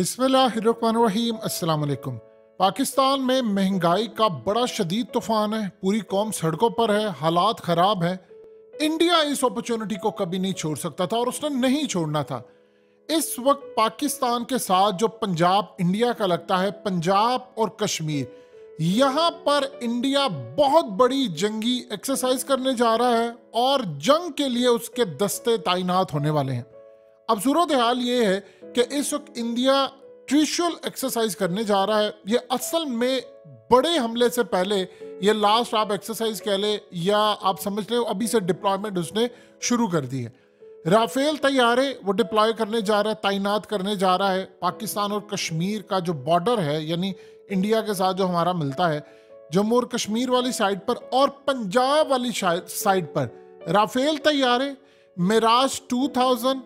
बिस्मिल्लाहिर्रहमानिर्रहीम अस्सलाम वालेकुम। पाकिस्तान में महंगाई का बड़ा शदीद तूफान है, पूरी कौम सड़कों पर है, हालात ख़राब हैं। इंडिया इस अपॉर्चुनिटी को कभी नहीं छोड़ सकता था और उसने नहीं छोड़ना था। इस वक्त पाकिस्तान के साथ जो पंजाब इंडिया का लगता है, पंजाब और कश्मीर, यहाँ पर इंडिया बहुत बड़ी जंगी एक्सरसाइज करने जा रहा है और जंग के लिए उसके दस्ते तैनात होने वाले हैं। अब सूरत हाल ये है कि इस वक्त इंडिया ट्रिशुअल एक्सरसाइज करने जा रहा है। ये असल में बड़े हमले से पहले, ये लास्ट आप एक्सरसाइज कह ले या आप समझ ले अभी से डिप्लॉयमेंट उसने शुरू कर दी है। राफेल तैयारे वो डिप्लॉय करने जा रहा है, तैनात करने जा रहा है। पाकिस्तान और कश्मीर का जो बॉर्डर है, यानी इंडिया के साथ जो हमारा मिलता है, जम्मू और कश्मीर वाली साइड पर और पंजाब वाली साइड पर राफेल तैयारे, मिराज 2000,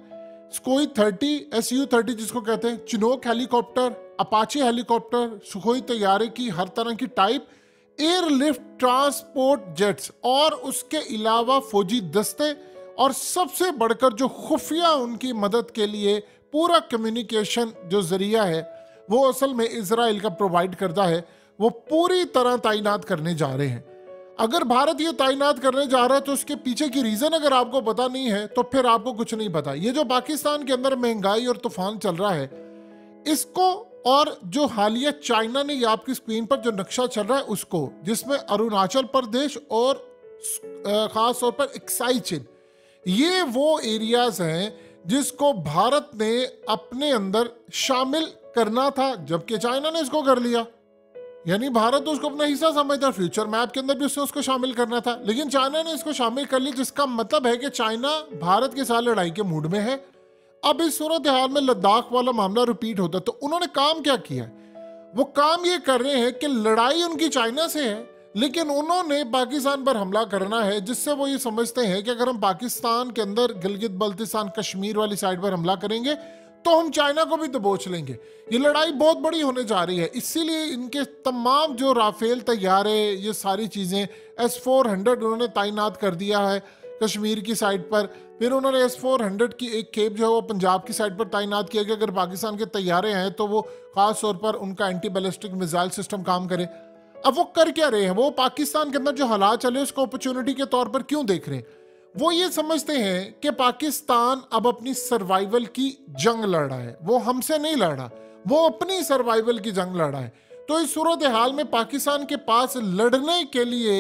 सुखोई 30, SU-30 जिसको कहते हैं, Chinook helicopter, Apache helicopter, Sukhoi तैयारे की हर तरह की टाइप, एयरलिफ्ट ट्रांसपोर्ट जेट्स और उसके अलावा फौजी दस्ते और सबसे बढ़कर जो खुफिया उनकी मदद के लिए पूरा कम्युनिकेशन जो जरिया है वो असल में इजराइल का प्रोवाइड करता है, वो पूरी तरह तैनात करने जा रहे हैं। अगर भारत ये तैनात करने जा रहा है तो उसके पीछे की रीजन अगर आपको पता नहीं है तो फिर आपको कुछ नहीं पता। ये जो पाकिस्तान के अंदर महंगाई और तूफान चल रहा है इसको, और जो हालिया चाइना ने ये आपकी स्क्रीन पर जो नक्शा चल रहा है उसको, जिसमें अरुणाचल प्रदेश और खास तौर पर एक्साई चीन, ये वो एरियाज हैं जिसको भारत ने अपने अंदर शामिल करना था, जबकि चाइना ने इसको कर लिया। यानी भारत उसको अपना हिस्सा समझता, फ्यूचर मैप के अंदर भी उसने उसको शामिल करना था, लेकिन चाइना ने इसको शामिल कर लिया, जिसका मतलब है कि चाइना भारत के साथ लड़ाई के मूड में है। अब इस सूरत हाल में लद्दाख वाला मामला रिपीट होता है, तो उन्होंने काम क्या किया? वो काम ये कर रहे हैं कि लड़ाई उनकी चाइना से है, लेकिन उन्होंने पाकिस्तान पर हमला करना है, जिससे वो ये समझते हैं कि अगर हम पाकिस्तान के अंदर गिलगित बल्तिस्तान कश्मीर वाली साइड पर हमला करेंगे तो हम चाइना को भी दबोच लेंगे। ये लड़ाई बहुत बड़ी होने जा रही है, इसीलिए इनके तमाम जो राफेल तैयारे, ये सारी चीज़ें, S-400 उन्होंने तैनात कर दिया है कश्मीर की साइड पर। फिर उन्होंने S-400 की एक खेप जो है वो पंजाब की साइड पर तैनात किया कि अगर पाकिस्तान के तैयारे हैं तो वो खास तौर पर उनका एंटी बैलिस्टिक मिसाइल सिस्टम काम करे। अब वो कर क्या रहे हैं? वो पाकिस्तान के अंदर जो हालात चले उसको अपॉर्चुनिटी के तौर पर क्यों देख रहे हैं? वो ये समझते हैं कि पाकिस्तान अब अपनी सर्वाइवल की जंग लड़ रहा है, वो हमसे नहीं लड़ रहा, वो अपनी सर्वाइवल की जंग लड़ रहा है। तो इस सूरत हाल में पाकिस्तान के पास लड़ने के लिए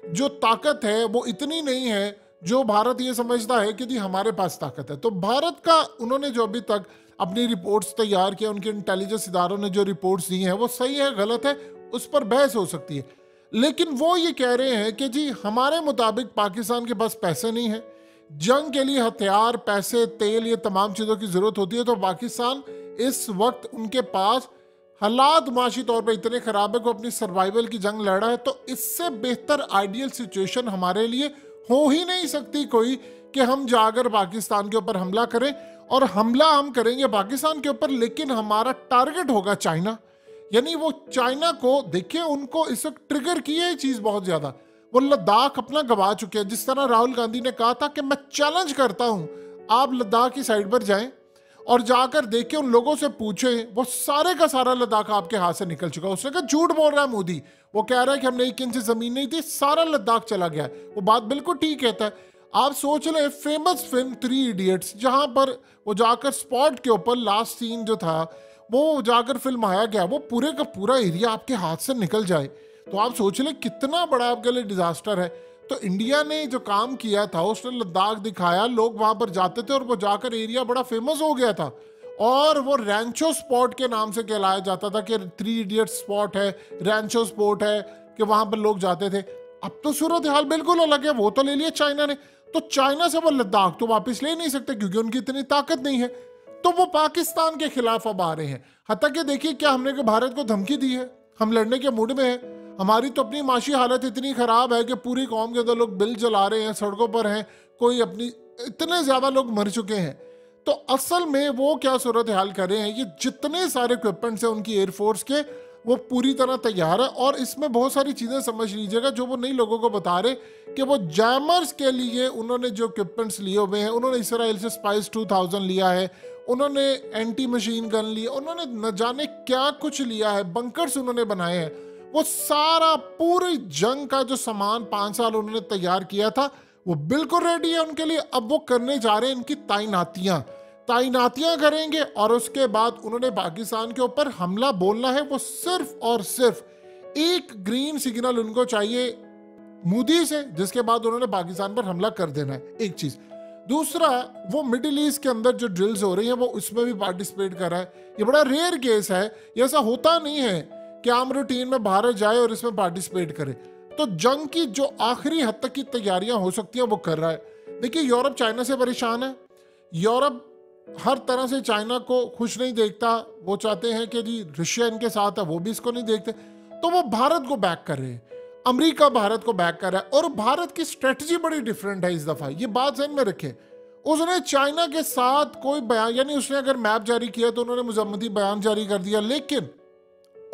जो ताकत है वो इतनी नहीं है जो भारत ये समझता है कि जी हमारे पास ताकत है। तो भारत का उन्होंने जो अभी तक अपनी रिपोर्ट्स तैयार किया, उनके इंटेलिजेंस इदारों ने जो रिपोर्ट्स दी हैं वो सही है गलत है उस पर बहस हो सकती है, लेकिन वो ये कह रहे हैं कि जी हमारे मुताबिक पाकिस्तान के पास पैसे नहीं है, जंग के लिए हथियार, पैसे, तेल, ये तमाम चीज़ों की ज़रूरत होती है। तो पाकिस्तान इस वक्त उनके पास हालात माशी तौर पर इतने ख़राब है कि अपनी सर्वाइवल की जंग लड़ रहा है। तो इससे बेहतर आइडियल सिचुएशन हमारे लिए हो ही नहीं सकती कोई कि हम जाकर पाकिस्तान के ऊपर हमला करें, और हमला हम करेंगे पाकिस्तान के ऊपर, लेकिन हमारा टारगेट होगा चाइना। यानी वो चाइना को देखिए, उनको इस वक्त ट्रिगर की है चीज बहुत ज्यादा। वो लद्दाख अपना गवा चुके हैं। जिस तरह राहुल गांधी ने कहा था कि मैं चैलेंज करता हूं, आप लद्दाख की साइड पर जाएं और जाकर देखें, उन लोगों से पूछें, वो सारे का सारा लद्दाख आपके हाथ से निकल चुका है। उसने कहा झूठ बोल रहा है मोदी, वो कह रहा है कि हमने 1 इंच जमीन नहीं दी, सारा लद्दाख चला गया। वो बात बिल्कुल ठीक कहता है। आप सोच लें फेमस फिल्म 3 इडियट्स, जहां पर वो जाकर स्पॉट के ऊपर लास्ट सीन जो था वो जाकर फिल्माया गया, वो पूरे का पूरा एरिया आपके हाथ से निकल जाए, तो आप सोच लें कितना बड़ा आपके लिए डिजास्टर है। तो इंडिया ने जो काम किया था, उसने लद्दाख दिखाया, लोग वहां पर जाते थे और वो जाकर एरिया बड़ा फेमस हो गया था, और वो रैंचो स्पॉट के नाम से कहलाया जाता था कि 3 इडियट स्पॉट है, रैंचो स्पॉट है, कि वहां पर लोग जाते थे। अब तो सूरत हाल बिल्कुल अलग है, वो तो ले लिया चाइना ने, तो चाइना से वो लद्दाख तो वापस ले नहीं सकते क्योंकि उनकी इतनी ताकत नहीं है। तो वो पाकिस्तान के खिलाफ अब आ रहे हैं। हत्ता कि देखिए क्या हमने को भारत को धमकी दी है, हम लड़ने के मूड में हैं। हमारी तो अपनी माशी हालत इतनी खराब है कि पूरी कौम के अंदर लोग बिल जला रहे हैं, सड़कों पर हैं, कोई अपनी, इतने ज्यादा लोग मर चुके हैं। तो असल में वो क्या सूरत हाल कर रहे हैं, ये जितने सारे इक्विपमेंट्स हैं उनकी एयरफोर्स के, वो पूरी तरह तैयार है। और इसमें बहुत सारी चीज़ें समझ लीजिएगा जो वो नई लोगों को बता रहे कि वो जैमर्स के लिए उन्होंने जो इक्विपमेंट्स लिए हुए हैं, उन्होंने इसराइल से स्पाइस 2000 लिया है, उन्होंने एंटी मशीन गन लिया, उन्होंने न जाने क्या कुछ लिया है, बंकर्स उन्होंने बनाए हैं। वो सारा पूरी जंग का जो सामान 5 साल उन्होंने तैयार किया था वो बिल्कुल रेडी है उनके लिए। अब वो करने जा रहे हैं इनकी तैनातियां करेंगे और उसके बाद उन्होंने पाकिस्तान के ऊपर हमला बोलना है। वो सिर्फ और सिर्फ एक ग्रीन सिग्नल उनको चाहिए मोदी से, जिसके बाद उन्होंने पाकिस्तान पर हमला कर देना है। एक चीज। दूसरा, वो मिडिल ईस्ट के अंदर जो ड्रिल्स हो रही हैं वो उसमें भी पार्टिसिपेट कर रहा है। ये बड़ा रेयर केस है, ये ऐसा होता नहीं है कि आम रूटीन में भारत जाए और इसमें पार्टिसिपेट करे। तो जंग की जो आखिरी हद तक की तैयारियां हो सकती हैं वो कर रहा है। देखिए, यूरोप चाइना से परेशान है। यूरोप हर तरह से चाइना को खुश नहीं देखता। वो चाहते हैं कि जी रशिया इनके साथ है, वो भी इसको नहीं देखते। तो वो भारत को बैक कर रहे हैं, अमेरिका भारत को बैक कर रहा है। और भारत की स्ट्रेटजी बड़ी डिफरेंट है इस दफा, ये बात ध्यान में रखें। उसने चाइना के साथ कोई बयान, यानी उसने अगर मैप जारी किया तो उन्होंने मुजम्मती बयान जारी कर दिया, लेकिन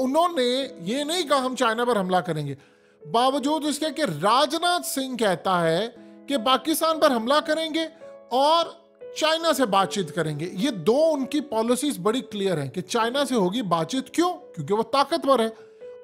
उन्होंने ये नहीं कहा हम चाइना पर हमला करेंगे। बावजूद इसके कि राजनाथ सिंह कहता है कि पाकिस्तान पर हमला करेंगे और चाइना से बातचीत करेंगे। ये दो उनकी पॉलिसीज बड़ी क्लियर हैं कि चाइना से होगी बातचीत। क्यों? क्योंकि वो ताकतवर है,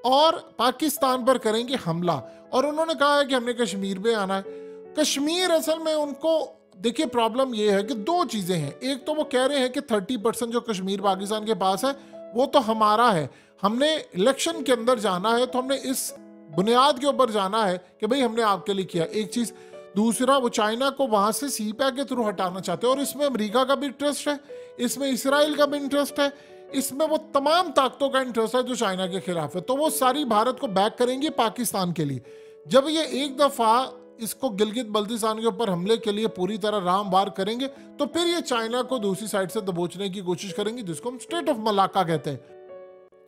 और पाकिस्तान पर करेंगे हमला। और उन्होंने कहा है कि हमने कश्मीर में आना है। कश्मीर असल में उनको, देखिए प्रॉब्लम ये है कि दो चीजें हैं। एक तो वो कह रहे हैं कि 30% जो कश्मीर पाकिस्तान के पास है वो तो हमारा है, हमने इलेक्शन के अंदर जाना है तो हमने इस बुनियाद के ऊपर जाना है कि भाई हमने आपके लिए किया। एक चीज। दूसरा, वो चाइना को वहां से सीपैक के थ्रू हटाना चाहते हैं, और इसमें अमेरिका का भी इंटरेस्ट है, इसमें इसराइल का भी इंटरेस्ट है, इसमें वो तमाम ताकतों का इंटरेस्ट है जो चाइना के खिलाफ है। तो वो सारी भारत को बैक करेंगी पाकिस्तान के लिए। जब ये एक दफा इसको गिलगित बल्तिस्तान के ऊपर हमले के लिए पूरी तरह रामवार करेंगे तो फिर ये चाइना को दूसरी साइड से दबोचने की कोशिश करेंगे, जिसको हम स्टेट ऑफ मलाका कहते हैं।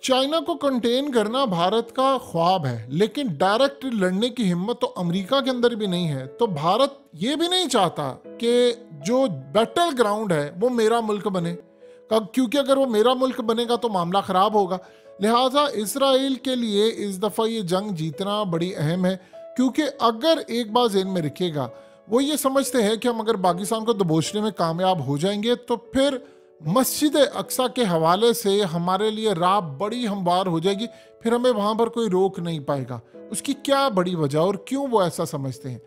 चाइना को कंटेन करना भारत का ख्वाब है, लेकिन डायरेक्ट लड़ने की हिम्मत तो अमेरिका के अंदर भी नहीं है। तो भारत ये भी नहीं चाहता कि जो बैटल ग्राउंड है वो मेरा मुल्क बने, क्योंकि अगर वो मेरा मुल्क बनेगा तो मामला खराब होगा। लिहाजा इसराइल के लिए इस दफ़ा ये जंग जीतना बड़ी अहम है, क्योंकि अगर एक बात ज़हन में रखिएगा, वो ये समझते हैं कि हम अगर पाकिस्तान को दबोचने में कामयाब हो जाएंगे तो फिर मस्जिद अक्सा के हवाले से हमारे लिए राह बड़ी हमवार हो जाएगी, फिर हमें वहाँ पर कोई रोक नहीं पाएगा। उसकी क्या बड़ी वजह और क्यों वो ऐसा समझते हैं?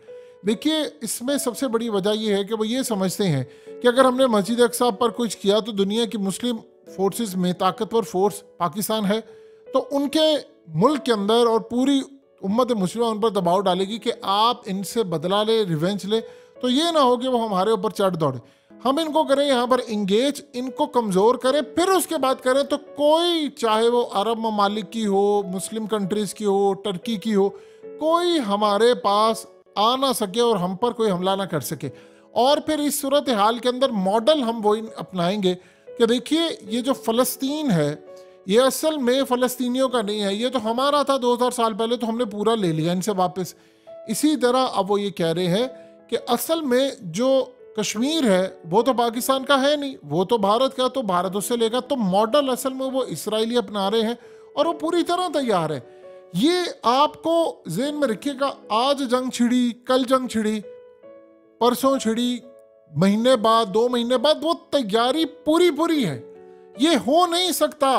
देखिए, इसमें सबसे बड़ी वजह यह है कि वो ये समझते हैं कि अगर हमने मस्जिद अक्सा पर कुछ किया तो दुनिया की मुस्लिम फोर्सेस में ताकतवर फोर्स पाकिस्तान है, तो उनके मुल्क के अंदर और पूरी उम्मत मुस्लिम उन पर दबाव डालेगी कि आप इनसे बदला ले, रिवेंज ले। तो ये ना हो कि वो हमारे ऊपर चढ़ दौड़े। हम इनको करें यहाँ पर इंगेज, इनको कमज़ोर करें, फिर उसके बाद करें तो कोई, चाहे वो अरब ममालिक की हो, मुस्लिम कंट्रीज़ की हो, टर्की की हो, कोई हमारे पास आ ना सके और हम पर कोई हमला ना कर सके। और फिर इस सूरत हाल के अंदर मॉडल हम वही अपनाएंगे कि देखिए, ये जो फ़लस्तीन है ये असल में फ़लस्तीनियों का नहीं है, ये तो हमारा था 2000 साल पहले, तो हमने पूरा ले लिया इनसे वापस। इसी तरह अब वो ये कह रहे हैं कि असल में जो कश्मीर है वो तो पाकिस्तान का है नहीं, वो तो भारत का, तो भारत उससे लेगा। तो मॉडल असल में वो इसराइली अपना रहे हैं और वो पूरी तरह तैयार है। ये आपको ज़हन में रखिएगा। आज जंग छिड़ी, कल जंग छिड़ी, परसों छिड़ी, महीने बाद, 2 महीने बाद, वो तैयारी पूरी है। ये हो नहीं सकता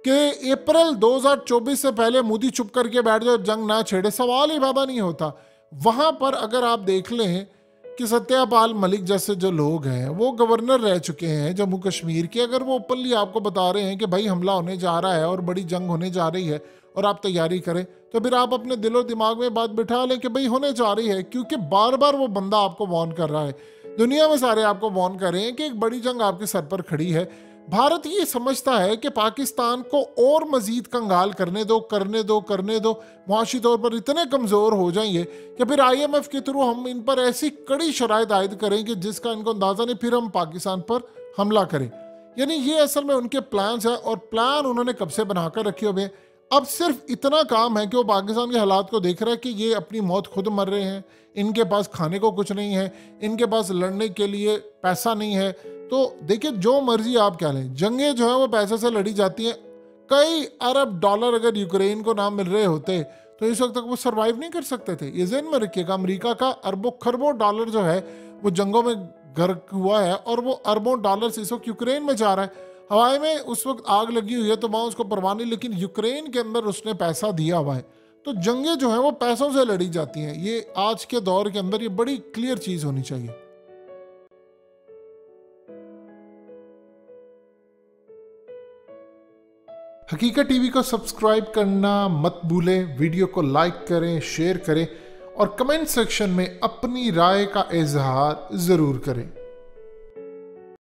कि अप्रैल 2024 से पहले मोदी चुप करके बैठ जाए, जंग ना छेड़े, सवाल ही पैदा नहीं होता। वहां पर अगर आप देख लें कि सत्यपाल मलिक जैसे जो लोग हैं वो गवर्नर रह चुके हैं जम्मू कश्मीर के, अगर वो ओपनली आपको बता रहे हैं कि भाई हमला होने जा रहा है और बड़ी जंग होने जा रही है और आप तैयारी करें, तो फिर आप अपने दिलो दिमाग में बात बिठा लें कि भाई होने जा रही है, क्योंकि बार बार वो बंदा आपको वार्न कर रहा है। दुनिया में सारे आपको वार्न कर रहे हैं कि एक बड़ी जंग आपके सर पर खड़ी है। भारत ये समझता है कि पाकिस्तान को और मजीद कंगाल करने दो, मुआशी तौर पर इतने कमज़ोर हो जाएंगे कि फिर IMF के थ्रू हम इन पर ऐसी कड़ी शराइत आयद करेंगे जिसका इनको अंदाज़ा नहीं, फिर हम पाकिस्तान पर हमला करें। यानी ये असल में उनके प्लान्स हैं, और प्लान उन्होंने कब से बनाकर रखे हुए हैं। अब सिर्फ इतना काम है कि वो पाकिस्तान के हालात को देख रहा है कि ये अपनी मौत खुद मर रहे हैं, इनके पास खाने को कुछ नहीं है, इनके पास लड़ने के लिए पैसा नहीं है। तो देखिए, जो मर्जी आप क्या लें, जंगें जो है वो पैसे से लड़ी जाती हैं। कई अरब डॉलर अगर यूक्रेन को ना मिल रहे होते तो इस वक्त तक वो सरवाइव नहीं कर सकते थे। ये ज़हन में रखिएगा, अमेरिका का अरबों खरबों डॉलर जो है वो जंगों में गर्क हुआ है और वो अरबों डॉलर इस वक्त यूक्रेन में जा रहा है। हवाई में उस वक्त आग लगी हुई है तो वहाँ उसको परवाह नहीं, लेकिन यूक्रेन के अंदर उसने पैसा दिया हुआ है। तो जंगें जो हैं वो पैसों से लड़ी जाती हैं। ये आज के दौर के अंदर ये बड़ी क्लियर चीज़ होनी चाहिए। हकीकत टीवी को सब्सक्राइब करना मत भूलें, वीडियो को लाइक करें, शेयर करें और कमेंट सेक्शन में अपनी राय का इजहार ज़रूर करें।